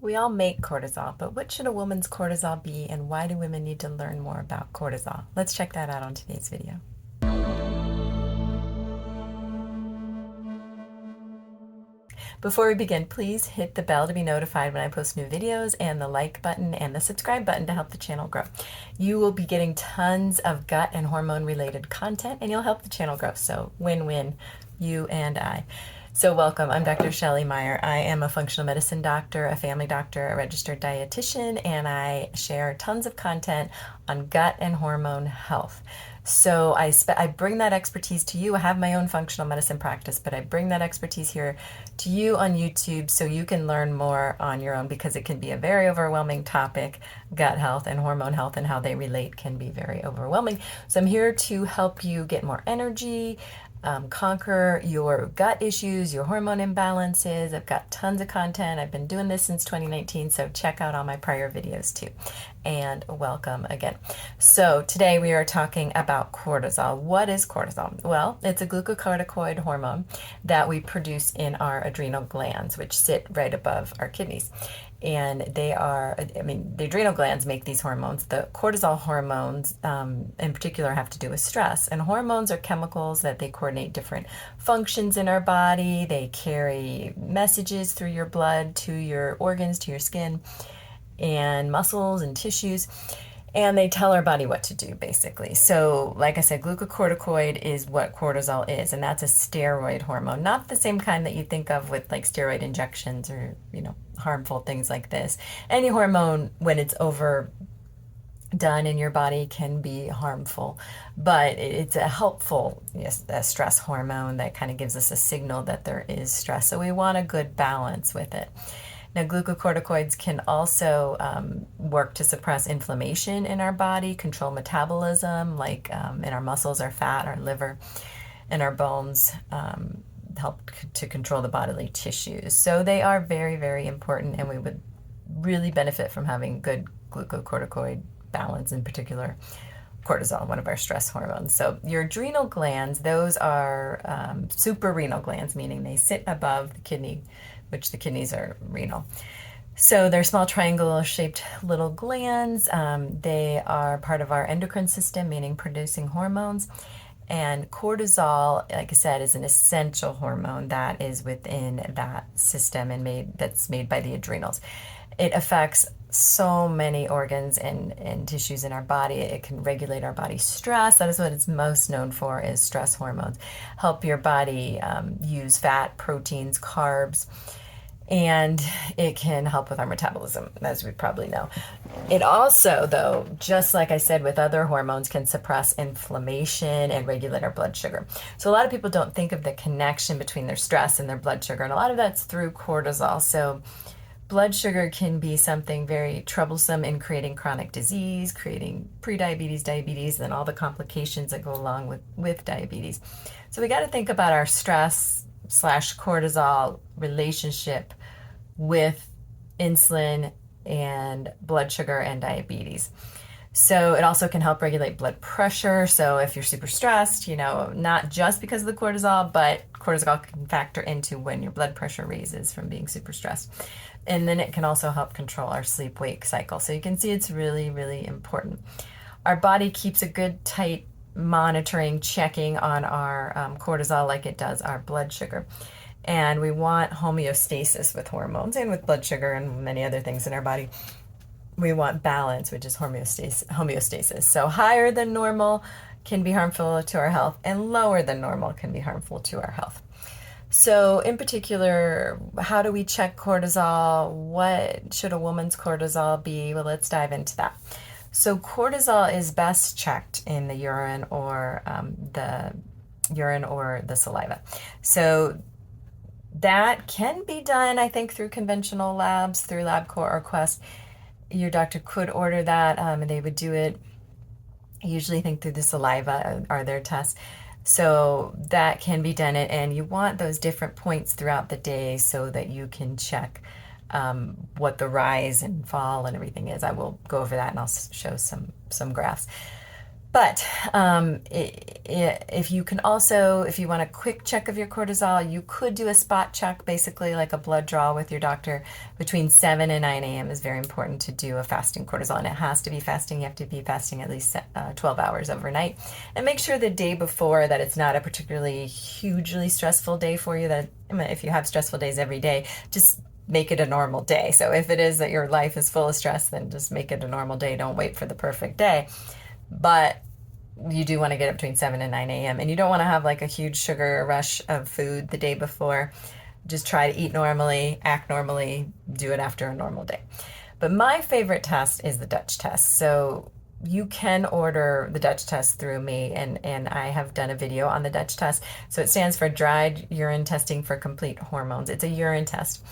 We all make cortisol, but what should a woman's cortisol be and why do women need to learn more about cortisol? Let's check that out on today's video. Before we begin, please hit the bell to be notified when I post new videos and the like button and the subscribe button to help the channel grow. You will be getting tons of gut and hormone related content and you'll help the channel grow. So win-win, you and I. So welcome, I'm Dr. Shelley Meyer. I am a functional medicine doctor, a family doctor, a registered dietitian, and I share tons of content on gut and hormone health. So I bring that expertise to you. I have my own functional medicine practice, but I bring that expertise here to you on YouTube so you can learn more on your own because it can be a very overwhelming topic. Gut health and hormone health and how they relate can be very overwhelming. So I'm here to help you get more energy, conquer your gut issues, your hormone imbalances. I've got tons of content. I've been doing this since 2019, so check out all my prior videos too. And welcome again. So today we are talking about cortisol. What is cortisol? Well, it's a glucocorticoid hormone that we produce in our adrenal glands, which sit right above our kidneys. And they are, the adrenal glands make these hormones. The cortisol hormones, in particular, have to do with stress. And hormones are chemicals that they coordinate different functions in our body. They carry messages through your blood to your organs, to your skin, and muscles and tissues. And they tell our body what to do, basically. So, like I said, glucocorticoid is what cortisol is, and that's a steroid hormone. Not the same kind that you think of with like steroid injections or, harmful things like this. Any hormone, when it's overdone in your body, can be harmful, but it's a helpful a stress hormone that kind of gives us a signal that there is stress. So we want a good balance with it. Now, glucocorticoids can also work to suppress inflammation in our body, control metabolism, like in our muscles, our fat, our liver, and our bones, help to control the bodily tissues. So they are very, very important, and we would really benefit from having good glucocorticoid balance, in particular cortisol, one of our stress hormones. So your adrenal glands, those are suprarenal glands, meaning they sit above the kidney, which the kidneys are renal. So they're small triangle-shaped little glands. They are part of our endocrine system, meaning producing hormones. And cortisol, like I said, is an essential hormone that is within that system and that's made by the adrenals. It affects so many organs and tissues in our body. It can regulate our body's stress. That is what it's most known for, is stress hormones. Help your body use fat, proteins, carbs, and it can help with our metabolism, as we probably know. It also, though, just like I said with other hormones, can suppress inflammation and regulate our blood sugar. So a lot of people don't think of the connection between their stress and their blood sugar, and a lot of that's through cortisol. So blood sugar can be something very troublesome in creating chronic disease, creating prediabetes, diabetes, and all the complications that go along with diabetes. So we got to think about our stress / cortisol relationship with insulin and blood sugar and diabetes. So it also can help regulate blood pressure. So if you're super stressed, not just because of the cortisol, but cortisol can factor into when your blood pressure raises from being super stressed. And then it can also help control our sleep-wake cycle. So you can see it's really, really important. Our body keeps a good, tight monitoring, checking on our cortisol like it does our blood sugar. And we want homeostasis with hormones and with blood sugar and many other things in our body. We want balance, which is homeostasis. So higher than normal can be harmful to our health, and lower than normal can be harmful to our health. So in particular, how do we check cortisol? What should a woman's cortisol be? Well, let's dive into that. So cortisol is best checked in the urine or the saliva. So that can be done, I think, through conventional labs, through LabCorp or Quest. Your doctor could order that, and they would do it. I usually think through the saliva are their tests. So that can be done, and you want those different points throughout the day so that you can check what the rise and fall and everything is. I will go over that and I'll show some graphs. But if you can also, if you want a quick check of your cortisol, you could do a spot check, basically like a blood draw with your doctor between 7 and 9 a.m. is very important to do a fasting cortisol. And it has to be fasting. You have to be fasting at least 12 hours overnight. And make sure the day before that it's not a particularly hugely stressful day for you. That if you have stressful days every day, just make it a normal day. So if it is that your life is full of stress, then just make it a normal day. Don't wait for the perfect day. But you do want to get up between 7 and 9 a.m. And you don't want to have like a huge sugar rush of food the day before. Just try to eat normally, act normally, do it after a normal day. But my favorite test is the Dutch test. So you can order the Dutch test through me, and I have done a video on the Dutch test. So it stands for Dried Urine Testing for Complete Hormones. It's a urine test.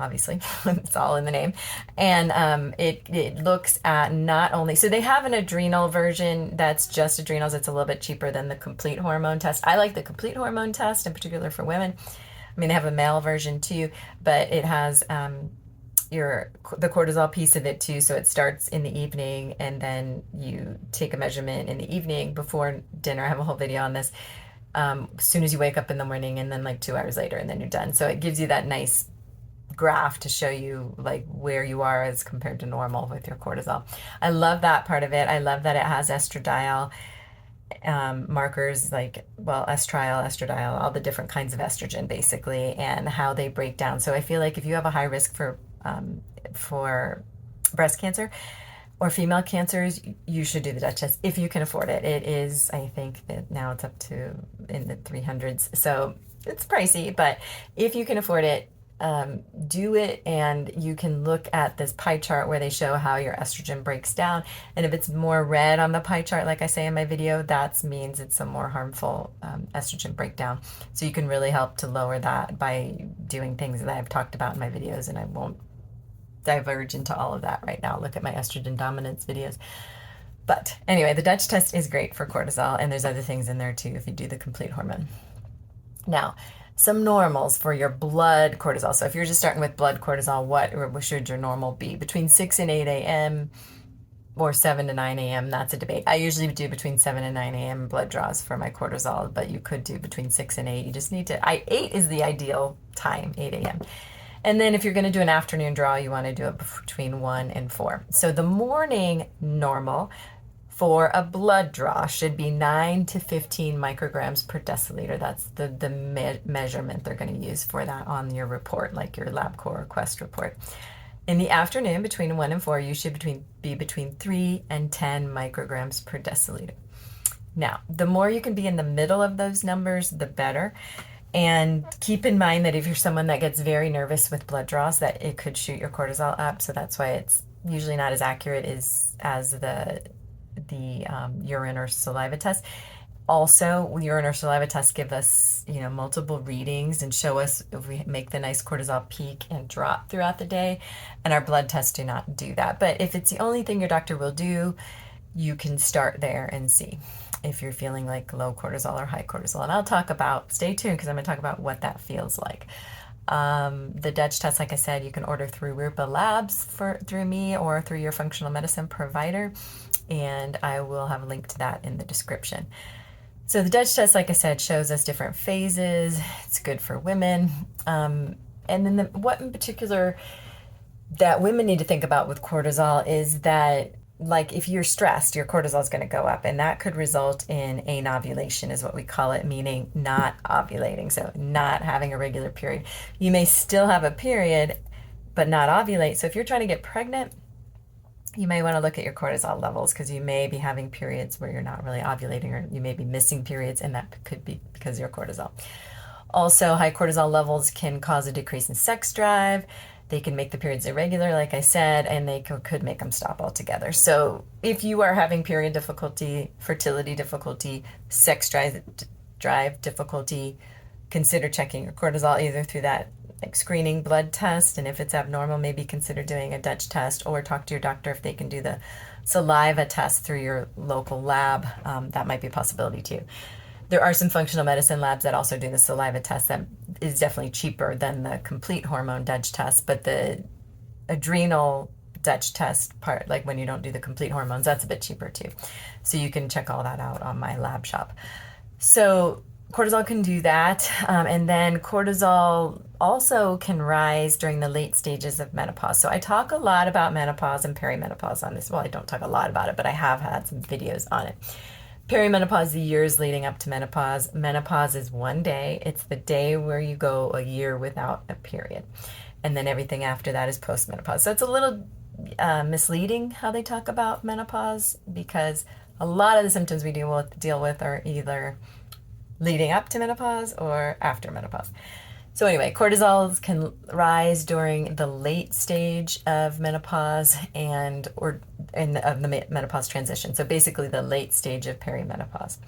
Obviously, it's all in the name. And it looks at not only, so they have an adrenal version that's just adrenals. It's a little bit cheaper than the complete hormone test. I like the complete hormone test, in particular for women. I mean, they have a male version too, but it has the cortisol piece of it too. So it starts in the evening, and then you take a measurement in the evening before dinner. I have a whole video on this. As soon as you wake up in the morning, and then like 2 hours later, and then you're done. So it gives you that nice graph to show you like where you are as compared to normal with your cortisol. I love that part of it. I love that it has estradiol markers, like, well, estradiol, all the different kinds of estrogen basically, and how they break down. So I feel like if you have a high risk for breast cancer or female cancers, you should do the Dutch test if you can afford it. It is, I think that now it's up to in the 300s. So it's pricey, but if you can afford it, do it. And you can look at this pie chart where they show how your estrogen breaks down. And if it's more red on the pie chart, like I say in my video, that means it's a more harmful estrogen breakdown. So you can really help to lower that by doing things that I've talked about in my videos, and I won't diverge into all of that right now. Look at my estrogen dominance videos. But anyway, the Dutch test is great for cortisol, and there's other things in there too if you do the complete hormone. Now, some normals for your blood cortisol. So if you're just starting with blood cortisol, what should your normal be? Between 6 and 8 a.m. or 7 to 9 a.m., that's a debate. I usually do between 7 and 9 a.m. blood draws for my cortisol, but you could do between 6 and 8. You just need to, 8 is the ideal time, 8 a.m. And then if you're going to do an afternoon draw, you want to do it between 1 and 4. So the morning normal for a blood draw should be 9 to 15 micrograms per deciliter. That's the measurement they're going to use for that on your report, like your LabCorp or Quest report. In the afternoon, between 1 and 4, you should be between 3 and 10 micrograms per deciliter. Now, the more you can be in the middle of those numbers, the better. And keep in mind that if you're someone that gets very nervous with blood draws, that it could shoot your cortisol up. So that's why it's usually not as accurate as the urine or saliva test. Also, urine or saliva tests give us, multiple readings and show us if we make the nice cortisol peak and drop throughout the day. And our blood tests do not do that. But if it's the only thing your doctor will do, you can start there and see if you're feeling like low cortisol or high cortisol. And I'll talk about, stay tuned, because I'm going to talk about what that feels like. The Dutch test, like I said, you can order through Rupa Labs through me or through your functional medicine provider. And I will have a link to that in the description. So the Dutch test, like I said, shows us different phases. It's good for women. And then what in particular that women need to think about with cortisol is that, like, if you're stressed, your cortisol is going to go up, and that could result in anovulation is what we call it, meaning not ovulating. So not having a regular period. You may still have a period, but not ovulate. So if you're trying to get pregnant, you may want to look at your cortisol levels, because you may be having periods where you're not really ovulating, or you may be missing periods, and that could be because of your cortisol. Also, high cortisol levels can cause a decrease in sex drive. They can make the periods irregular, like I said, and they could make them stop altogether. So if you are having period difficulty, fertility difficulty, sex drive difficulty, consider checking your cortisol either through that screening blood test, and if it's abnormal, maybe consider doing a Dutch test, or talk to your doctor if they can do the saliva test through your local lab. That might be a possibility too. There are some functional medicine labs that also do the saliva test that is definitely cheaper than the complete hormone Dutch test, but the adrenal Dutch test part, like when you don't do the complete hormones, that's a bit cheaper too. So you can check all that out on my lab shop. So cortisol can do that. And then cortisol also can rise during the late stages of menopause. So I talk a lot about menopause and perimenopause on this. Well, I don't talk a lot about it, but I have had some videos on it. Perimenopause, the years leading up to menopause. Menopause is one day. It's the day where you go a year without a period. And then everything after that is postmenopause. So it's a little misleading how they talk about menopause, because a lot of the symptoms we deal with are either leading up to menopause or after menopause. So anyway, cortisol can rise during the late stage of menopause of the menopause transition. So basically the late stage of perimenopause.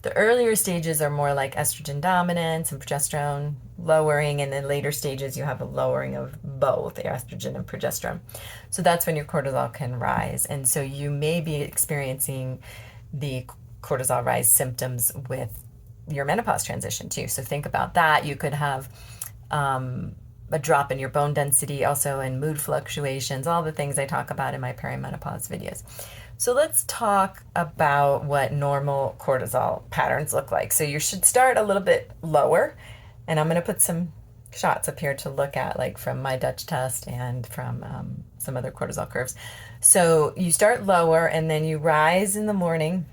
The earlier stages are more like estrogen dominance and progesterone lowering, and then later stages you have a lowering of both estrogen and progesterone. So that's when your cortisol can rise. And so you may be experiencing the cortisol rise symptoms with your menopause transition too. So think about that. You could have a drop in your bone density, also in mood fluctuations, all the things I talk about in my perimenopause videos. So let's talk about what normal cortisol patterns look like. So you should start a little bit lower, and I'm going to put some shots up here to look at, like from my Dutch test and from some other cortisol curves. So you start lower, and then you rise in the morning,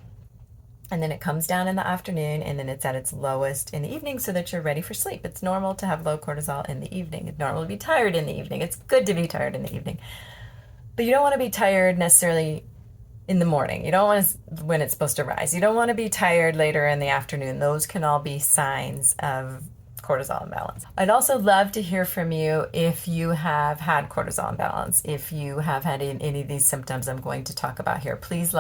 and then it comes down in the afternoon, and then it's at its lowest in the evening so that you're ready for sleep. It's normal to have low cortisol in the evening. It's normal to be tired in the evening. It's good to be tired in the evening. But you don't want to be tired necessarily in the morning. You don't want to, when it's supposed to rise. You don't want to be tired later in the afternoon. Those can all be signs of cortisol imbalance. I'd also love to hear from you if you have had cortisol imbalance, if you have had any of these symptoms I'm going to talk about here. Please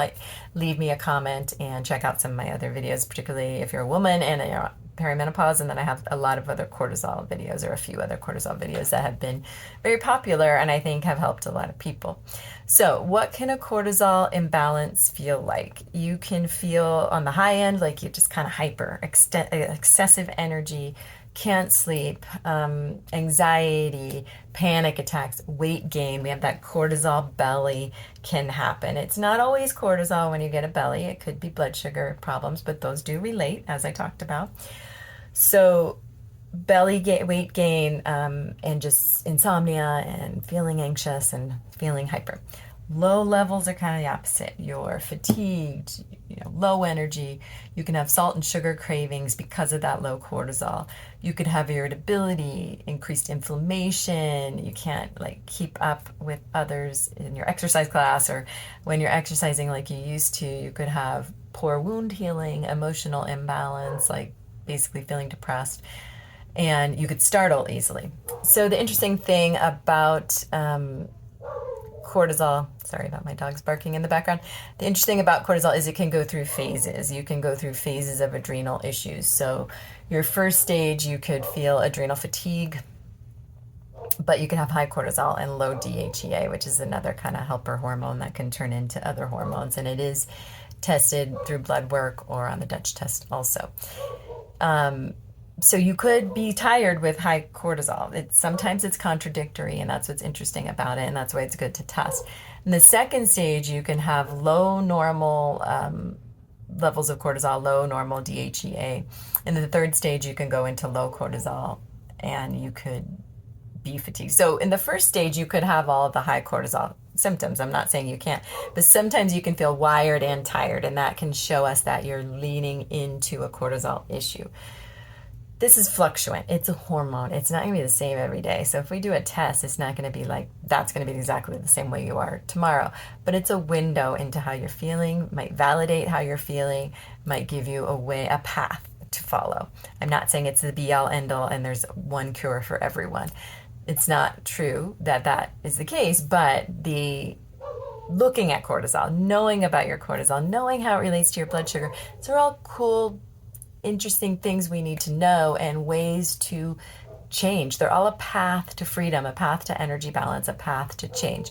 leave me a comment and check out some of my other videos, particularly if you're a woman and you're perimenopause. And then I have a lot of other cortisol videos, or a few other cortisol videos that have been very popular and I think have helped a lot of people. So what can a cortisol imbalance feel like? You can feel on the high end like you're just kind of hyper, excessive energy, can't sleep, anxiety, panic attacks, weight gain. We have that cortisol belly can happen. It's not always cortisol when you get a belly. It could be blood sugar problems, but those do relate, as I talked about. So weight gain, and just insomnia and feeling anxious and feeling hyper. Low levels are kind of the opposite. You're fatigued, low energy. You can have salt and sugar cravings because of that low cortisol. You could have irritability, increased inflammation. You can't keep up with others in your exercise class, or when you're exercising like you used to. You could have poor wound healing, emotional imbalance, like basically feeling depressed, and you could startle easily. So the interesting thing about cortisol, sorry about my dogs barking in the background. The interesting about cortisol is it can go through phases. You can go through phases of adrenal issues. So your first stage, you could feel adrenal fatigue, but you can have high cortisol and low DHEA, which is another kind of helper hormone that can turn into other hormones. And it is tested through blood work or on the Dutch test also. So you could be tired with high cortisol. Sometimes it's contradictory, and that's what's interesting about it, and that's why it's good to test. In the second stage, you can have low normal levels of cortisol, low normal DHEA. In the third stage, you can go into low cortisol, and you could be fatigued. So in the first stage, you could have all of the high cortisol symptoms. I'm not saying you can't, but sometimes you can feel wired and tired, and that can show us that you're leaning into a cortisol issue. This is fluctuant. It's a hormone. It's not going to be the same every day. So if we do a test, it's not going to be like that's going to be exactly the same way you are tomorrow. But it's a window into how you're feeling, might validate how you're feeling, might give you a path to follow. I'm not saying it's the be-all, end-all, and there's one cure for everyone. It's not true that that is the case, but looking at cortisol, knowing about your cortisol, knowing how it relates to your blood sugar, these are all cool, interesting things we need to know and ways to change. They're all a path to freedom, a path to energy balance, a path to change.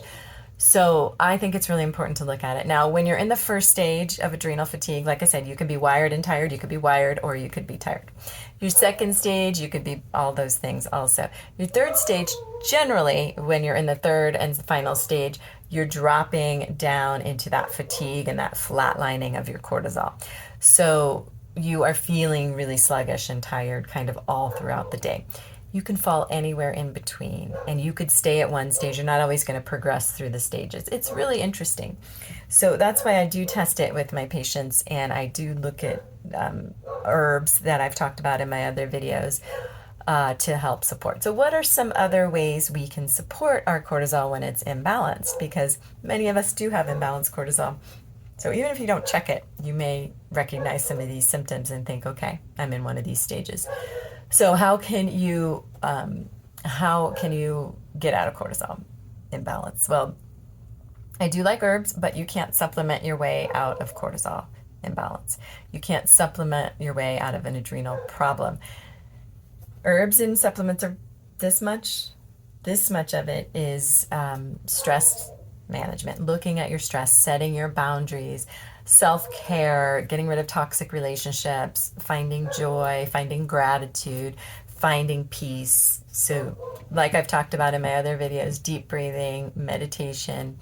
So I think it's really important to look at it. Now, when you're in the first stage of adrenal fatigue, like I said, you could be wired and tired, you could be wired, or you could be tired. Your second stage, you could be all those things also. Your third stage, generally, when you're in the third and final stage, you're dropping down into that fatigue and that flatlining of your cortisol. So you are feeling really sluggish and tired kind of all throughout the day. You can fall anywhere in between, and you could stay at one stage. You're not always going to progress through the stages. It's really interesting. So that's why I do test it with my patients, and I do look at herbs that I've talked about in my other videos to help support. So what are some other ways we can support our cortisol when it's imbalanced? Because many of us do have imbalanced cortisol. So even if you don't check it, you may recognize some of these symptoms and think, okay, I'm in one of these stages. So how can you get out of cortisol imbalance? Well, I do like herbs, but you can't supplement your way out of cortisol imbalance. You can't supplement your way out of an adrenal problem. Herbs and supplements are this much. This much of it is stress management, looking at your stress, setting your boundaries, self-care, getting rid of toxic relationships, finding joy, finding gratitude, finding peace. So like I've talked about in my other videos, deep breathing, meditation,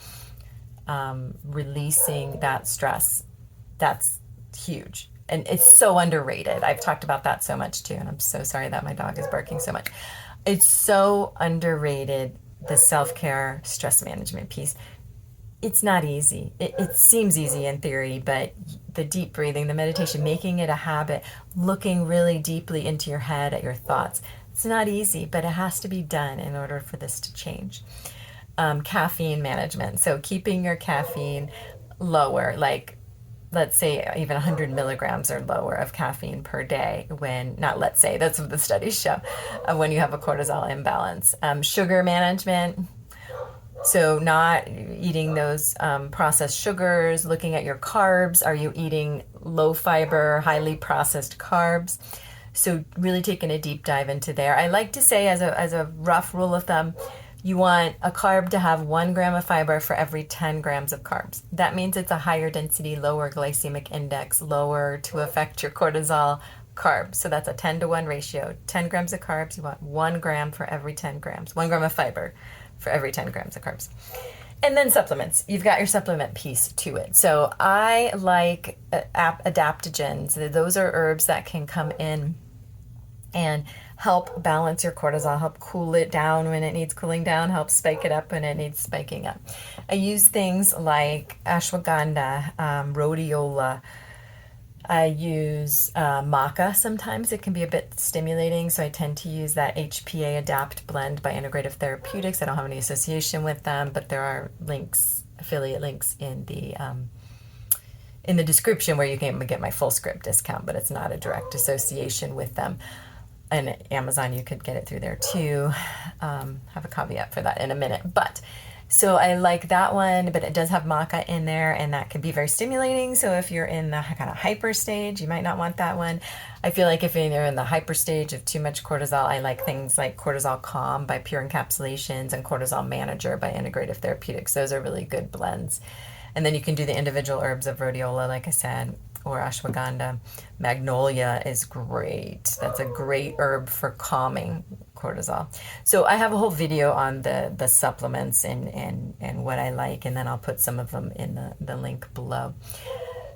releasing that stress, that's huge. And it's so underrated. I've talked about that so much too, and I'm so sorry that my dog is barking so much. It's so underrated, the self-care, stress management piece. It's not easy. It seems easy in theory, but the deep breathing, the meditation, making it a habit, looking really deeply into your head at your thoughts, it's not easy, but it has to be done in order for this to change. Caffeine management. So keeping your caffeine lower, like let's say even 100 milligrams or lower of caffeine per day when, not let's say, that's what the studies show, when you have a cortisol imbalance. Sugar management. So not eating those processed sugars, looking at your carbs. Are you eating low fiber, highly processed carbs? So really taking a deep dive into there. I like to say as a rough rule of thumb, you want a carb to have 1 gram of fiber for every 10 grams of carbs. That means it's a higher density, lower glycemic index, lower to affect your cortisol carbs. So that's a 10 to 1 ratio. 10 grams of carbs, you want 1 gram for every 10 grams. 1 gram of fiber for every 10 grams of carbs. And then supplements. You've got your supplement piece to it. So I like adaptogens. Those are herbs that can come in and help balance your cortisol, help cool it down when it needs cooling down, help spike it up when it needs spiking up. I use things like ashwagandha, rhodiola. I use maca sometimes. It can be a bit stimulating, so I tend to use that HPA Adapt blend by Integrative Therapeutics. I don't have any association with them, but there are links, affiliate links in the description where you can get my full script discount, but it's not a direct association with them. And Amazon, you could get it through there too. Have a caveat for that in a minute. But so I like that one, but it does have maca in there, and that can be very stimulating. So if you're in the kind of hyper stage, you might not want that one. I feel like if you're in the hyper stage of too much cortisol, I like things like Cortisol Calm by Pure Encapsulations and Cortisol Manager by Integrative Therapeutics. Those are really good blends. And then you can do the individual herbs of rhodiola, like I said, or ashwagandha. Magnolia is great. That's a great herb for calming cortisol. So I have a whole video on the supplements and what I like, and then I'll put some of them in the link below.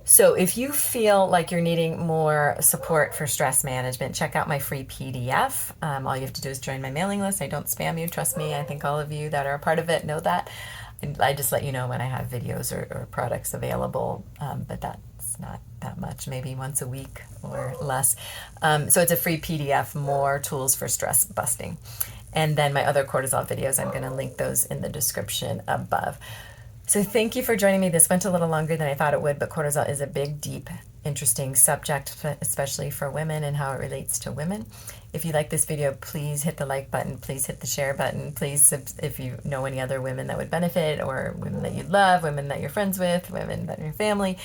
So if you feel like you're needing more support for stress management, check out my free PDF. All you have to do is join my mailing list. I don't spam you, trust me. I think all of you that are a part of it know that. I just let you know when I have videos or products available, but that's not that much, maybe once a week or less. So it's a free PDF, more tools for stress busting. And then my other cortisol videos, I'm going to link those in the description above. So thank you for joining me. This went a little longer than I thought it would, but cortisol is a big, deep, interesting subject, especially for women and how it relates to women. If you like this video, please hit the like button, please hit the share button, please, if you know any other women that would benefit, or women that you love, women that you're friends with, women that are your family,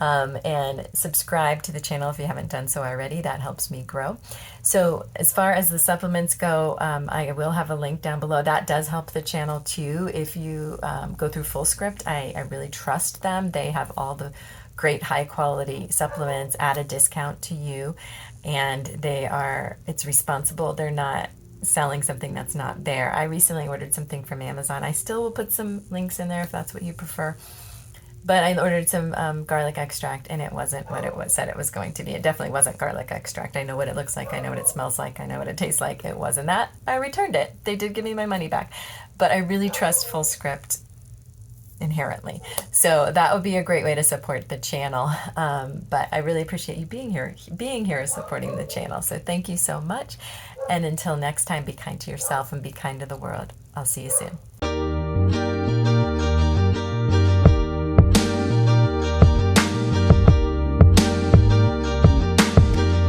and subscribe to the channel if you haven't done so already. That helps me grow. So as far as the supplements go, I will have a link down below. That does help the channel too. If you go through Fullscript, I really trust them. They have all the great high quality supplements at a discount to you, and it's responsible. They're not selling something that's not there. I recently ordered something from Amazon. I still will put some links in there if that's what you prefer. But I ordered some garlic extract, and it wasn't what said it was going to be. It definitely wasn't garlic extract. I know what it looks like. I know what it smells like. I know what it tastes like. It wasn't that. I returned it. They did give me my money back. But I really trust Fullscript inherently. So that would be a great way to support the channel. But I really appreciate you being here supporting the channel. So thank you so much. And until next time, be kind to yourself and be kind to the world. I'll see you soon.